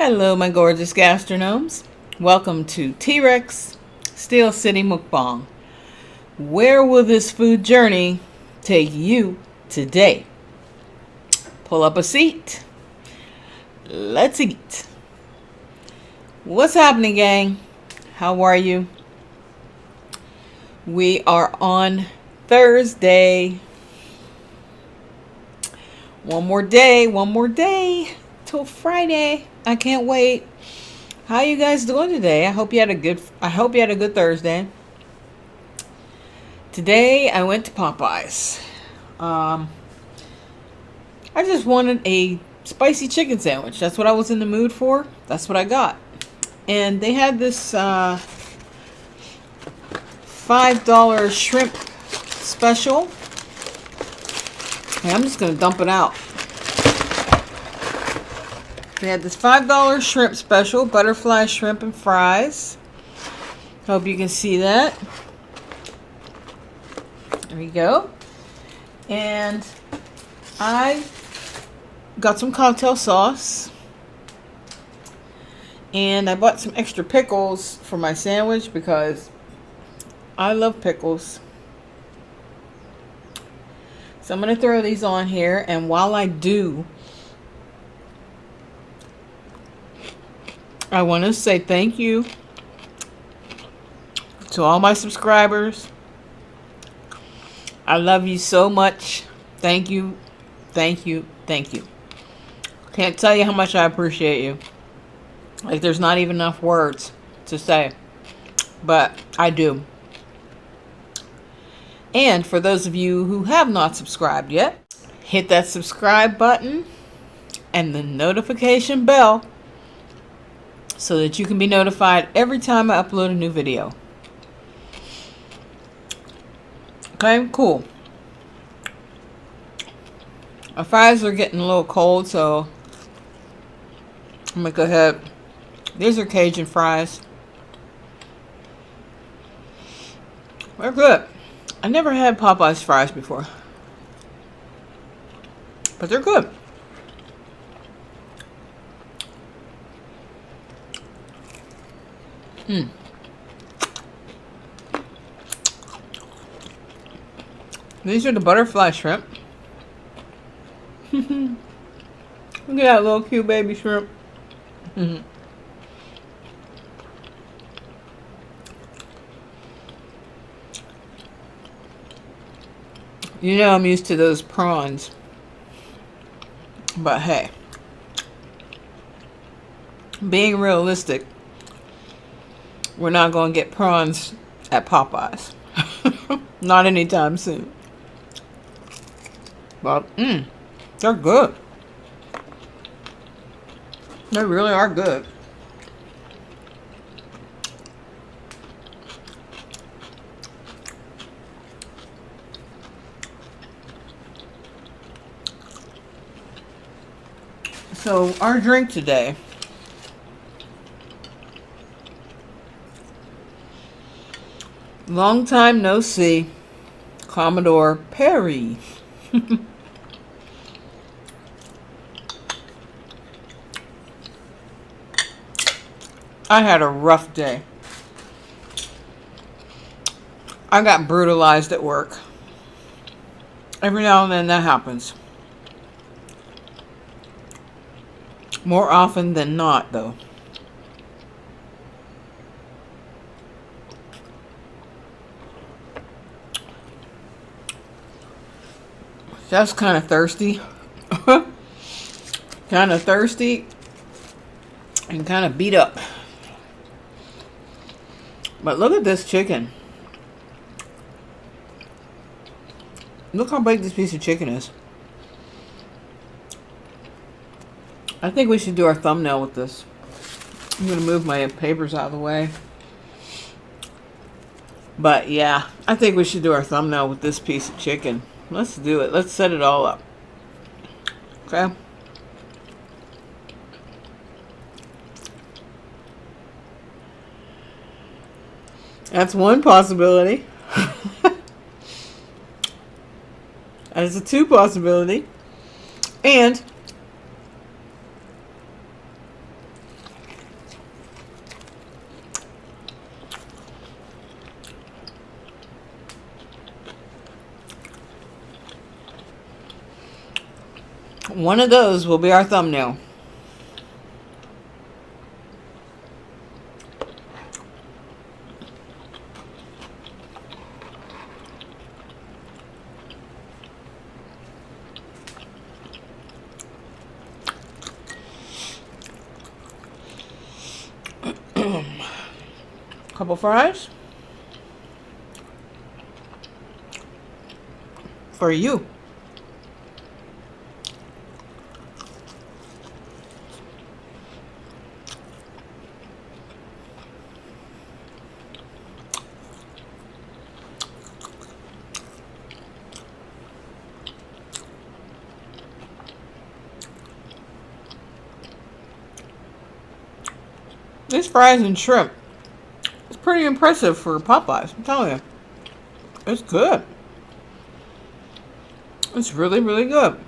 Hello, my gorgeous gastronomes. Welcome to T-Rex Steel City Mukbang. Where will this food journey take you today? Pull up a seat. Let's eat. What's happening, gang? How are you? We are on Thursday. One more day till Friday. I can't wait. How you guys doing today? I hope you had a good Thursday. Today I went to Popeyes. I just wanted a spicy chicken sandwich. That's what I was in the mood for. That's what I got. And they had this $5 shrimp special. And I'm just going to dump it out. They had this $5 shrimp special, butterfly shrimp and fries. Hope you can see that. There we go. And I got some cocktail sauce. And I bought some extra pickles for my sandwich because I love pickles. So I'm going to throw these on here. And while I do, I want to say thank you to all my subscribers. I love you so much. Thank you. Thank you. Thank you. Can't tell you how much I appreciate you. Like, there's not even enough words to say. But I do. And for those of you who have not subscribed yet, hit that subscribe button and the notification bell so that you can be notified every time I upload a new video. Okay, cool. My fries are getting a little cold, so I'm going to go ahead. These are Cajun fries. They're good. I never had Popeyes fries before, but they're good. These are the butterfly shrimp. Look at that little cute baby shrimp. You know I'm used to those prawns. But hey, being realistic, we're not going to get prawns at Popeyes. Not anytime soon. But, they're good. They really are good. So, our drink today. Long time no see. Commodore Perry. I had a rough day. I got brutalized at work. Every now and then that happens. More often than not, though. That's kind of thirsty. Kind of thirsty. And kind of beat up. But look at this chicken. Look how big this piece of chicken is. I think we should do our thumbnail with this. I'm going to move my papers out of the way. But yeah, I think we should do our thumbnail with this piece of chicken. Let's do it. Let's set it all up. Okay. That's one possibility. That is a two possibility. And One of those will be our thumbnail. Couple fries for you. These fries and shrimp, it's pretty impressive for Popeyes. I'm telling you, it's good. It's really, really good.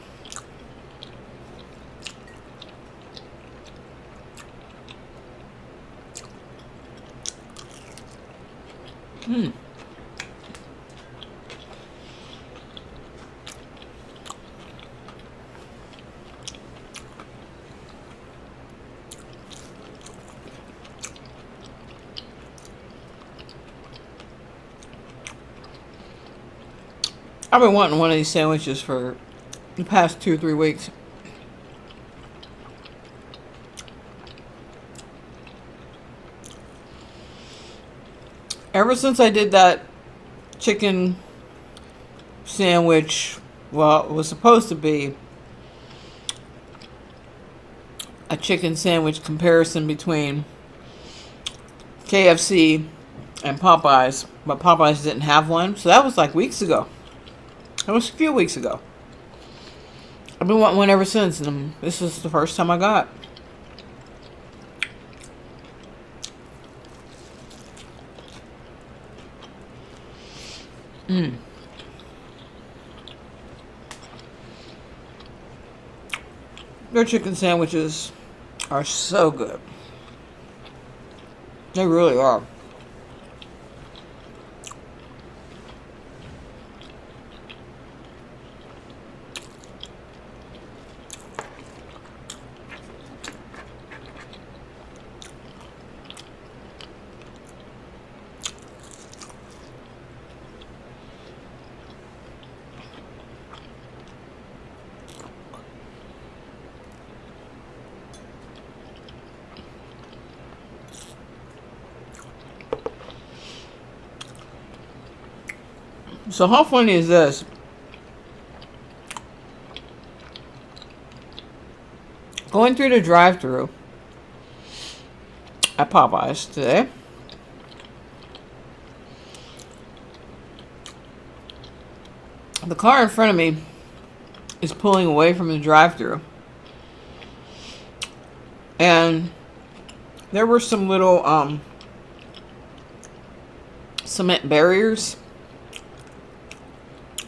I've been wanting one of these sandwiches for the past 2 or 3 weeks. Ever since I did that chicken sandwich, well, it was supposed to be a chicken sandwich comparison between KFC and Popeyes, but Popeyes didn't have one, so that was like weeks ago. It was a few weeks ago. I've been wanting one ever since, and this is the first time I got. Their chicken sandwiches are so good. They really are. So how funny is this? Going through the drive-thru at Popeyes today. The car in front of me is pulling away from the drive-thru. And there were some little cement barriers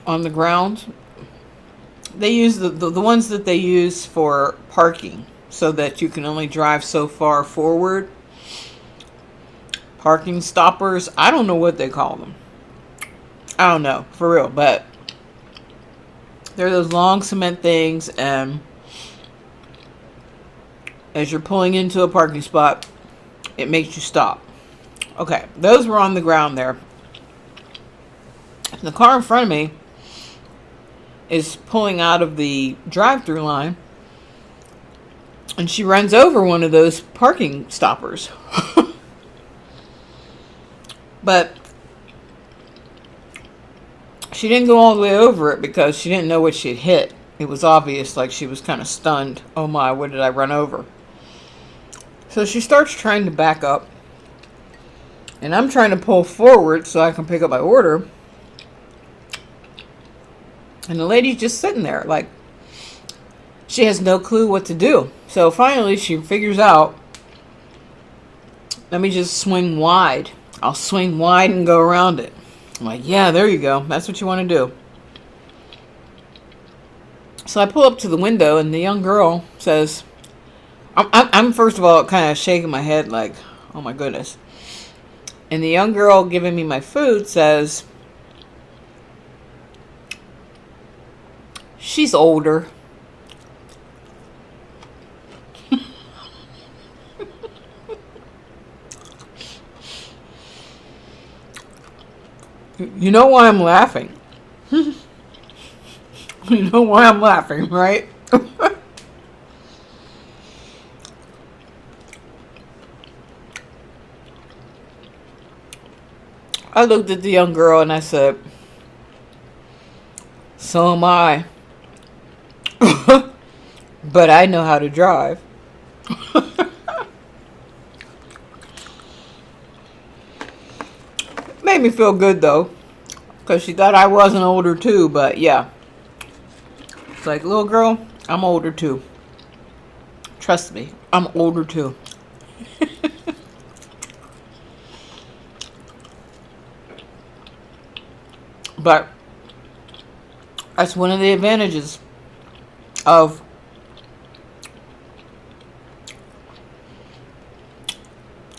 on the ground. They use the ones that they use for parking, so that you can only drive so far forward. Parking stoppers. I don't know what they call them. I don't know, for real, but they're those long cement things, and as you're pulling into a parking spot, it makes you stop. Okay, those were on the ground there. The car in front of me is pulling out of the drive-thru line, and she runs over one of those parking stoppers. But she didn't go all the way over it because she didn't know what she'd hit. It was obvious, like she was kind of stunned. Oh my, what did I run over? So she starts trying to back up, and I'm trying to pull forward so I can pick up my order. And the lady's just sitting there, like, she has no clue what to do. So finally, she figures out, let me just swing wide. I'll swing wide and go around it. I'm like, yeah, there you go. That's what you want to do. So I pull up to the window, and the young girl says, I'm first of all kind of shaking my head like, oh my goodness. And the young girl giving me my food says, she's older. You know why I'm laughing? You know why I'm laughing, right? I looked at the young girl and I said, so am I. But I know how to drive. Made me feel good though, because she thought I wasn't older too, but yeah. It's like, little girl, I'm older too. Trust me, I'm older too. But that's one of the advantages of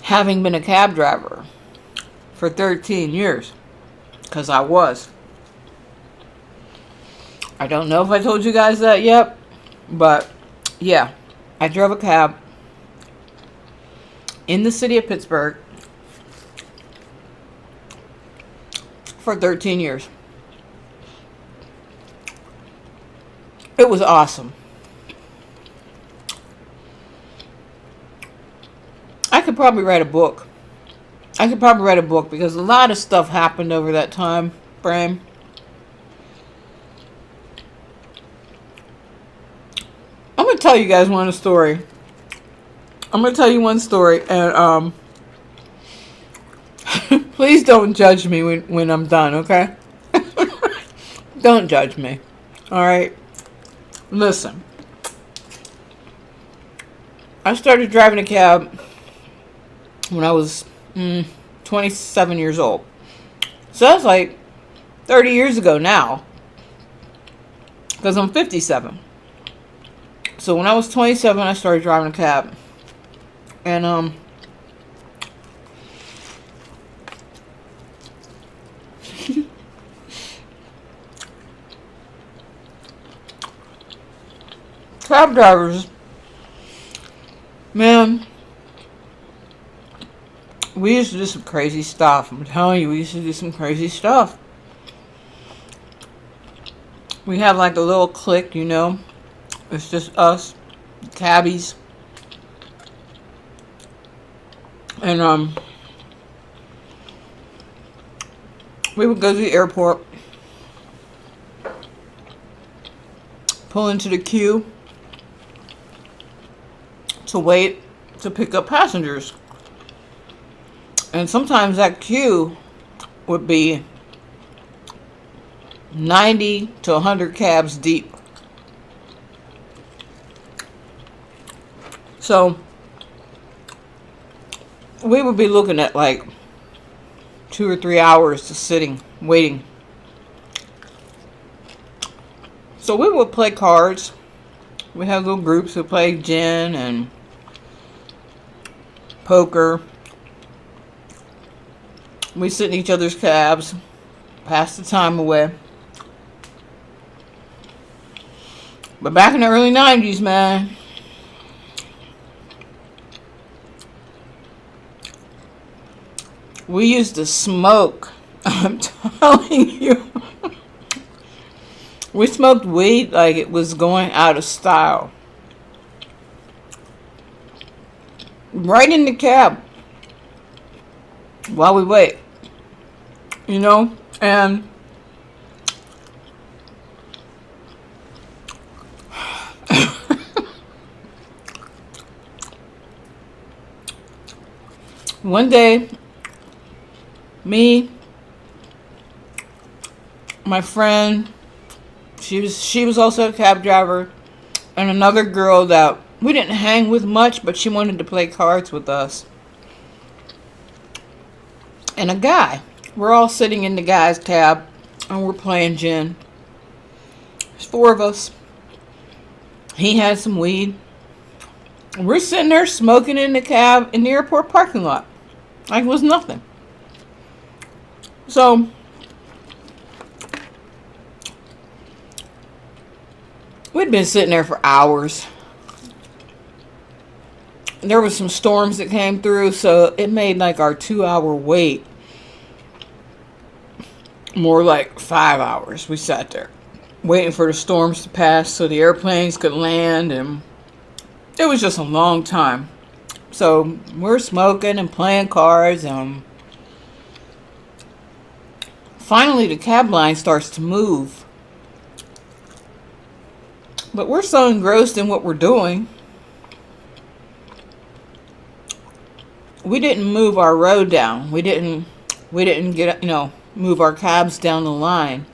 having been a cab driver for 13 years. Because I was. I don't know if I told you guys that yet, but yeah, I drove a cab in the city of Pittsburgh for 13 years. It was awesome. I could probably write a book. Because a lot of stuff happened over that time frame. I'm going to tell you guys one story. And please don't judge me when I'm done, okay? Don't judge me. All right? Listen. I started driving a cab when I was 27 years old. So that's like 30 years ago now. Because I'm 57. So when I was 27, I started driving a cab. And cab drivers, man, we used to do some crazy stuff. I'm telling you, we used to do some crazy stuff. We have like a little clique, you know. It's just us, cabbies. And we would go to the airport, pull into the queue to wait to pick up passengers. And sometimes that queue would be 90 to 100 cabs deep. So we would be looking at like 2 or 3 hours just sitting, waiting. So we would play cards. We had little groups who played gin and poker. We sit in each other's cabs, pass the time away. But back in the early 90s, man, we used to smoke. I'm telling you. We smoked weed like it was going out of style. Right in the cab. While we wait. You know? And one day, me, my friend, she was also a cab driver, and another girl that we didn't hang with much, but she wanted to play cards with us. And a guy. We're all sitting in the guy's cab, and we're playing gin. There's 4 of us. He had some weed. We're sitting there smoking in the cab in the airport parking lot. Like it was nothing. So we'd been sitting there for hours. There was some storms that came through, so it made like our 2-hour wait More like 5 hours. We sat there waiting for the storms to pass so the airplanes could land, and it was just a long time. So we're smoking and playing cards. Finally, the cab line starts to move. But we're so engrossed in what we're doing, we didn't move our road down. We didn't get, move our cabs down the line.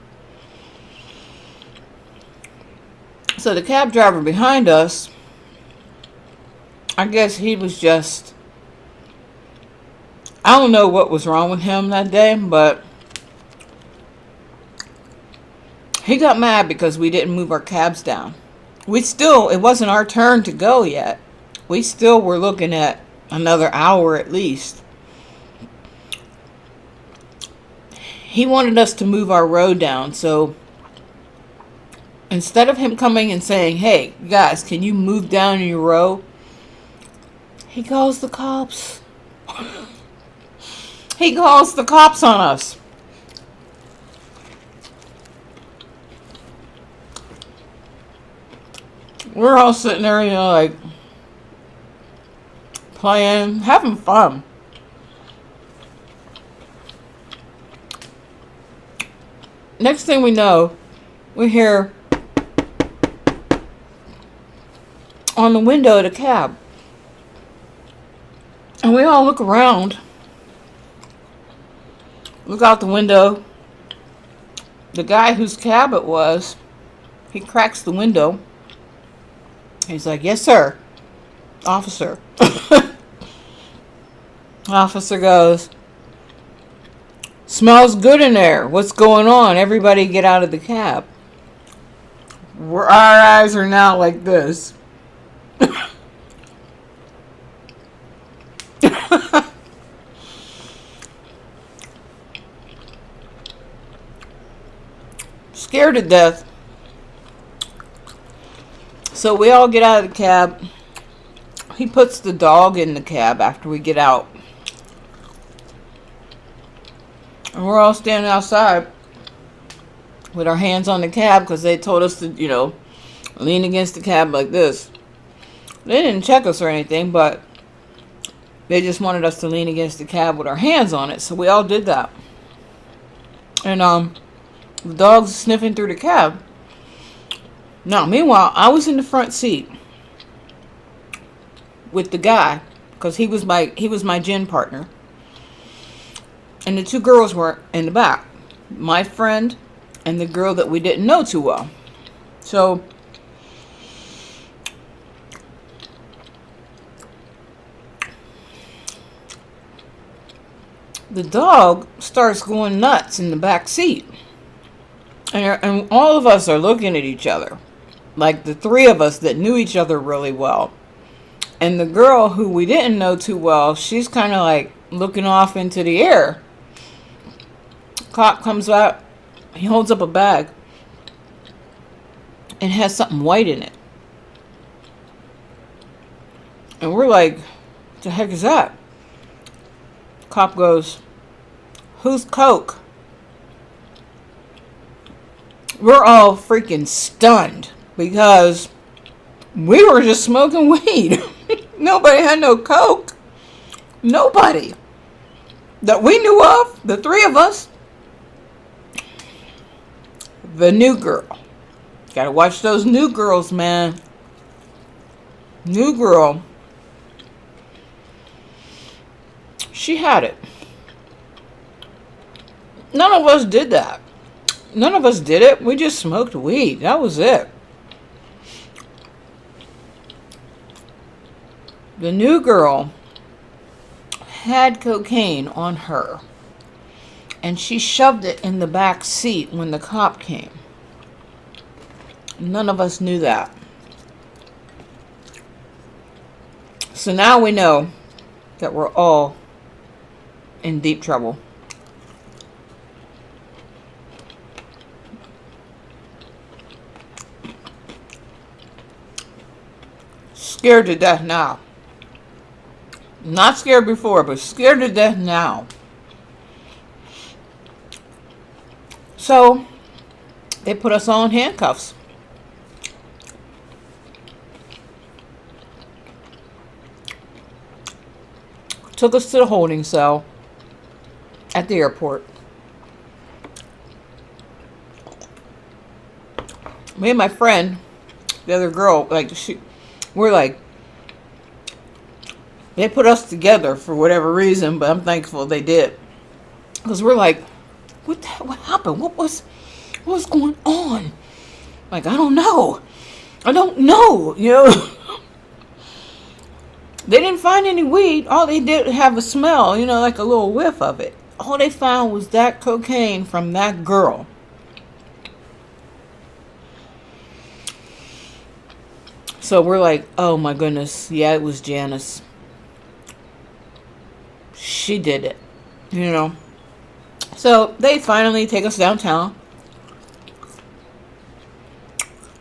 So the cab driver behind us, I guess he was just, I don't know what was wrong with him that day, but he got mad because we didn't move our cabs down. It wasn't our turn to go yet. We still were looking at another hour at least. He wanted us to move our road down, so instead of him coming and saying, "Hey, guys, can you move down your row?" He calls the cops. He calls the cops on us. We're all sitting there, like playing, having fun. Next thing we know, we hear on the window of the cab. And we all look around. Look out the window. The guy whose cab it was, he cracks the window. He's like, "Yes, sir, officer." Officer goes, "Smells good in there. What's going on? Everybody get out of the cab." Our eyes are now like this. Scared to death. So we all get out of the cab. He puts the dog in the cab after we get out. And we're all standing outside with our hands on the cab because they told us to, lean against the cab like this. They didn't check us or anything, but they just wanted us to lean against the cab with our hands on it. So we all did that. And the dog's sniffing through the cab. Now, meanwhile, I was in the front seat with the guy because he was my gin partner. And the two girls were in the back. My friend and the girl that we didn't know too well. So the dog starts going nuts in the back seat. And all of us are looking at each other. Like the three of us that knew each other really well. And the girl who we didn't know too well, she's kind of like looking off into the air. Cop comes out. He holds up a bag. And has something white in it. And we're like, what the heck is that? Cop goes, "Who's Coke?" We're all freaking stunned because we were just smoking weed. Nobody had no Coke. Nobody that we knew of, the three of us. The new girl. Gotta watch those new girls, man. New girl. She had it. None of us did that. None of us did it. We just smoked weed. That was it. The new girl had cocaine on her. And she shoved it in the back seat when the cop came. None of us knew that. So now we know that we're all in deep trouble. Scared to death now. Not scared before, but scared to death now. So they put us all in handcuffs. Took us to the holding cell at the airport. Me and my friend, the other girl, we're like, they put us together for whatever reason, but I'm thankful they did. Because we're like, what happened? What was going on? Like, I don't know. You know? They didn't find any weed. All they did have a smell, like a little whiff of it. All they found was that cocaine from that girl. So we're like, oh my goodness. Yeah, it was Janice. She did it, So they finally take us downtown.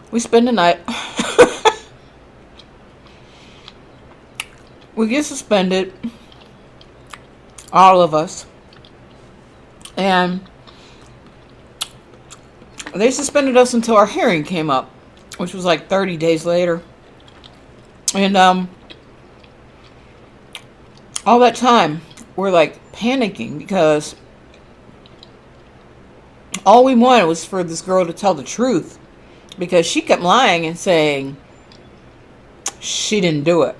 We spend the night. We get suspended. All of us. And they suspended us until our hearing came up, which was like 30 days later. And all that time, we're like panicking because all we wanted was for this girl to tell the truth, because she kept lying and saying she didn't do it.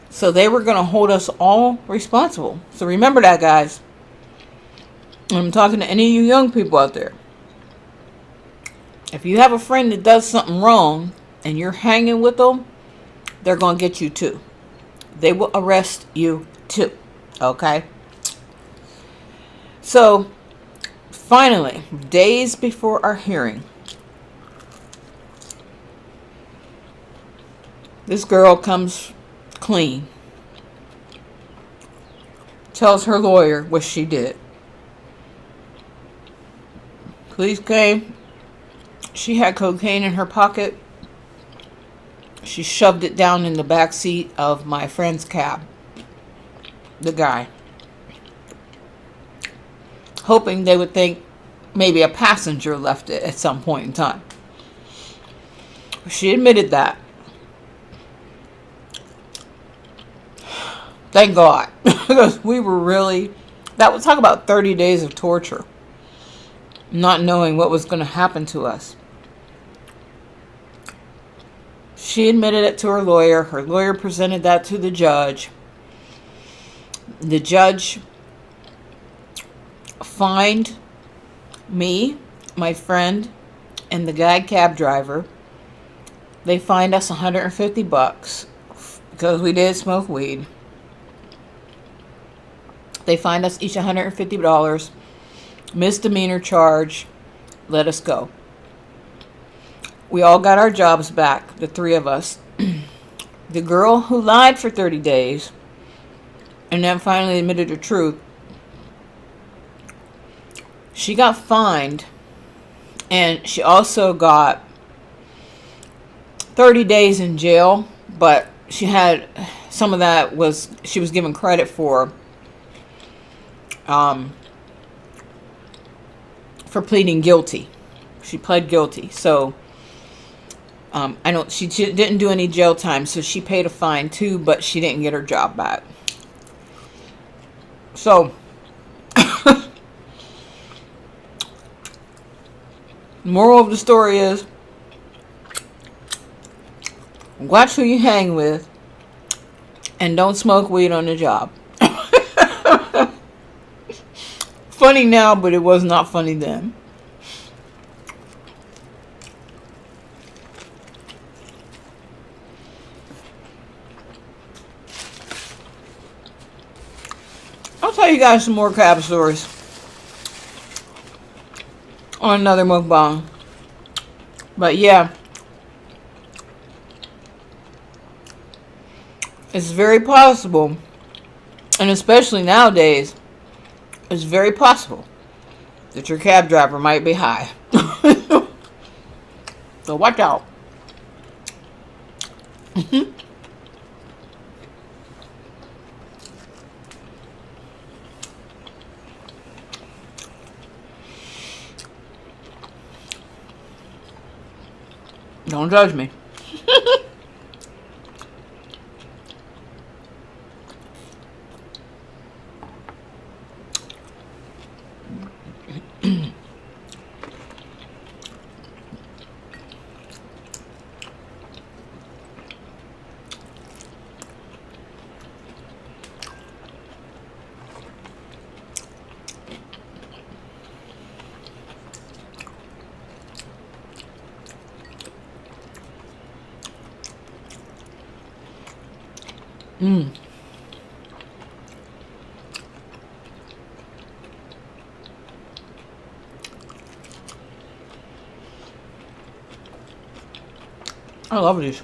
So they were going to hold us all responsible. So remember that, guys. I'm talking to any of you young people out there. If you have a friend that does something wrong and you're hanging with them, they're going to get you too. They will arrest you too. Okay? So, finally, days before our hearing, this girl comes clean. Tells her lawyer what she did. Police came. She had cocaine in her pocket. She shoved it down in the back seat of my friend's cab. The guy. Hoping they would think maybe a passenger left it at some point in time. She admitted that. Thank God. Because we were really... That would talk about 30 days of torture. Not knowing what was going to happen to us. She admitted it to her lawyer. Her lawyer presented that to the judge. The judge fined me, my friend, and the guy cab driver. They fined us $150 because we did smoke weed. They fined us each $150. Misdemeanor charge. Let us go. We all got our jobs back, the three of us. The girl who lied for 30 days and then finally admitted the truth, she got fined, and she also got 30 days in jail, but she had some of that she was given credit for pleading guilty. She pled guilty. So she didn't do any jail time, so she paid a fine too, but she didn't get her job back. So moral of the story is, watch who you hang with and don't smoke weed on the job. Funny now, but it was not funny then. I'll tell you guys some more crab stories on another mukbang. But yeah, it's very possible, and especially nowadays, it's very possible that your cab driver might be high. So watch out. Don't judge me. I love these.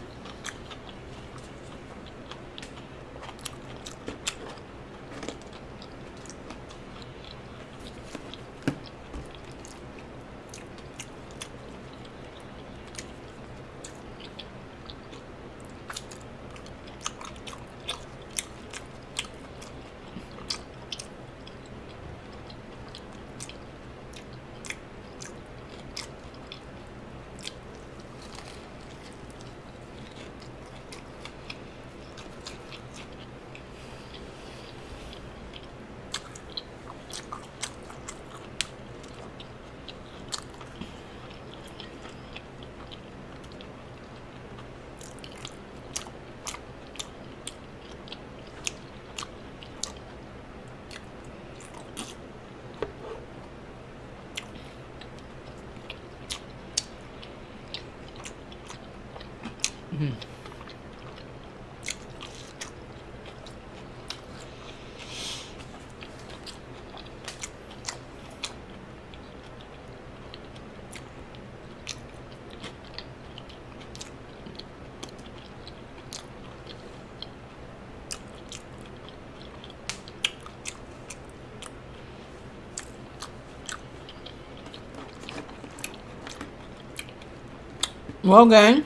Well, gang,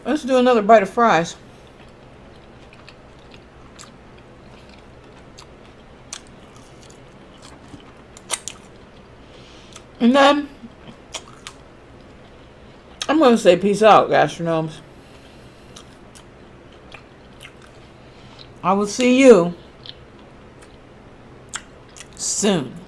let's do another bite of fries. And then I'm going to say peace out, gastronomes. I will see you soon.